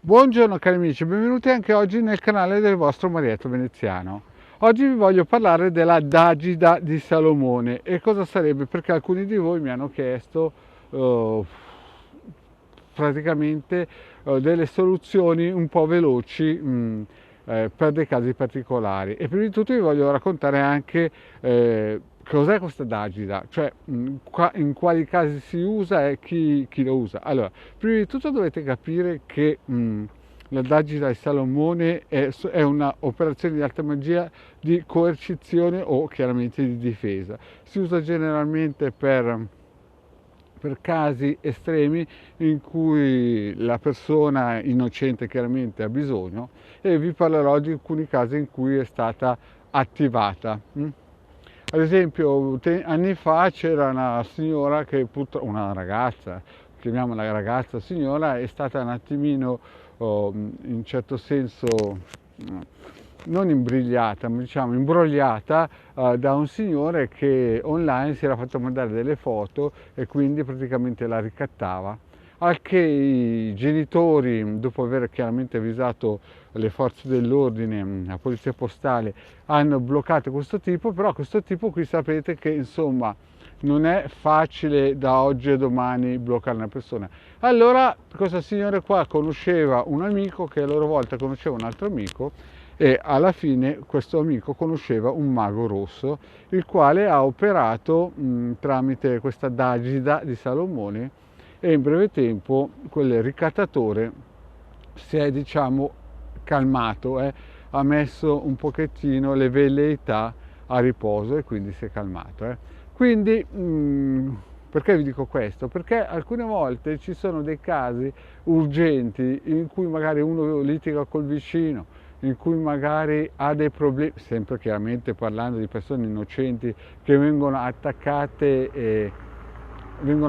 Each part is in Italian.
Buongiorno cari amici, benvenuti anche oggi nel canale del vostro Marietto Veneziano. Oggi vi voglio parlare della D'Agida di Salomone e cosa sarebbe, perché alcuni di voi mi hanno chiesto praticamente delle soluzioni un po' veloci per dei casi particolari. E prima di tutto vi voglio raccontare anche cos'è questa D'Agida, cioè in quali casi si usa e chi lo usa. Allora, prima di tutto dovete capire che la D'Agida di Salomone è un'operazione di alta magia di coercizione o chiaramente di difesa. Si usa generalmente per casi estremi in cui la persona innocente chiaramente ha bisogno, e vi parlerò di alcuni casi in cui è stata attivata. Ad esempio, anni fa c'era una signora che una ragazza, chiamiamola ragazza signora, è stata un attimino, in un certo senso, non imbrigliata, ma diciamo imbrogliata da un signore che online si era fatto mandare delle foto e quindi praticamente la ricattava. Al che i genitori, dopo aver chiaramente avvisato le forze dell'ordine, la polizia postale, hanno bloccato questo tipo, però questo tipo qui sapete che insomma non è facile da oggi a domani bloccare una persona. Allora questa signora qua conosceva un amico che a loro volta conosceva un altro amico, e alla fine questo amico conosceva un mago rosso, il quale ha operato tramite questa D'Agida di Salomone, e in breve tempo quel ricattatore si è, diciamo, calmato, ha messo un pochettino le velleità a riposo e quindi si è calmato. Quindi perché vi dico questo? Perché alcune volte ci sono dei casi urgenti in cui magari uno litiga col vicino, in cui magari ha dei problemi, sempre chiaramente parlando di persone innocenti che vengono attaccate in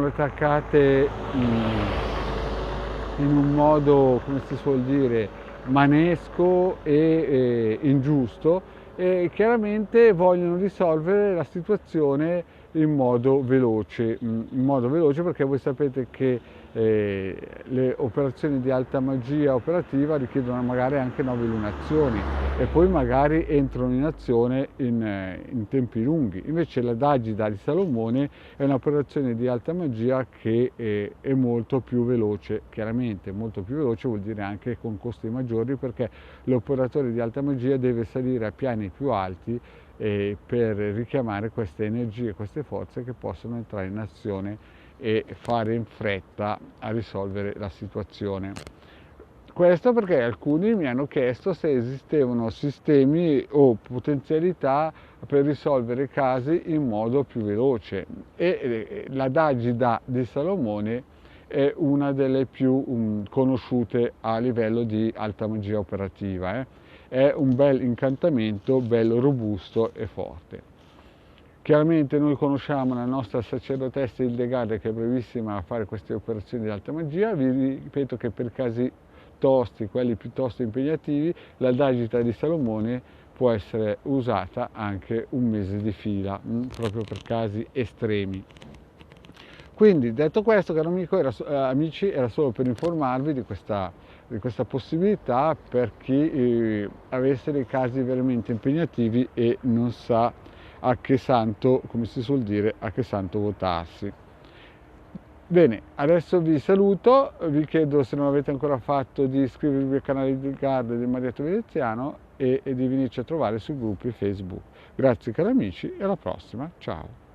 un modo, come si suol dire, manesco e ingiusto, e chiaramente vogliono risolvere la situazione in modo veloce, perché voi sapete che le operazioni di alta magia operativa richiedono magari anche 9 lunazioni e poi magari entrano in azione in tempi lunghi. Invece la D'Agida di Salomone è un'operazione di alta magia che è molto più veloce. Chiaramente molto più veloce vuol dire anche con costi maggiori, perché l'operatore di alta magia deve salire a piani più alti per richiamare queste energie, queste forze che possono entrare in azione e fare in fretta a risolvere la situazione. Questo perché alcuni mi hanno chiesto se esistevano sistemi o potenzialità per risolvere casi in modo più veloce, e la D'Agida di Salomone è una delle più conosciute a livello di alta magia operativa. È un bel incantamento, bello robusto e forte. Chiaramente noi conosciamo la nostra sacerdotessa Hildegarda, che è brevissima a fare queste operazioni di alta magia. Vi ripeto che per casi tosti, quelli piuttosto impegnativi, la D'Agida di Salomone può essere usata anche un mese di fila, proprio per casi estremi. Quindi, detto questo, caro amici, era solo per informarvi di questa possibilità per chi avesse dei casi veramente impegnativi e non sa a che santo, come si suol dire, a che santo votarsi. Bene, adesso vi saluto, vi chiedo, se non l'avete ancora fatto, di iscrivervi al canale di Hildegarda del Marietto Veneziano e di venirci a trovare sui gruppi Facebook. Grazie cari amici e alla prossima, ciao!